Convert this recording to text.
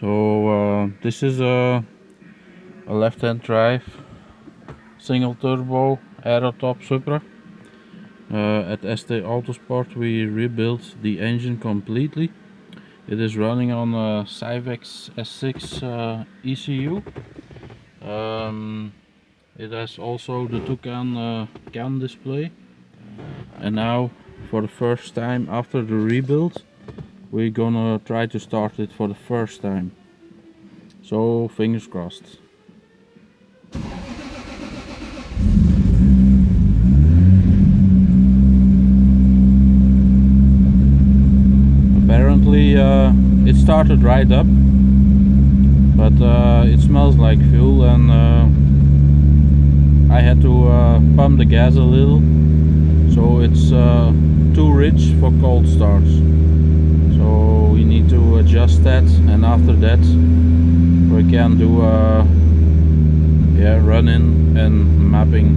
So this is a left-hand drive single turbo aerotop Supra. At ST-autosport we rebuilt the engine completely. It is running on a Cyvex S6 ECU. It has also the two-can CAN display. And now, for the first time after the rebuild, we're gonna try to start it for the first time. So fingers crossed. Apparently it started right up, but it smells like fuel, and I had to pump the gas a little, so it's too rich for cold starts. So we need to adjust that, and after that we can do running and mapping.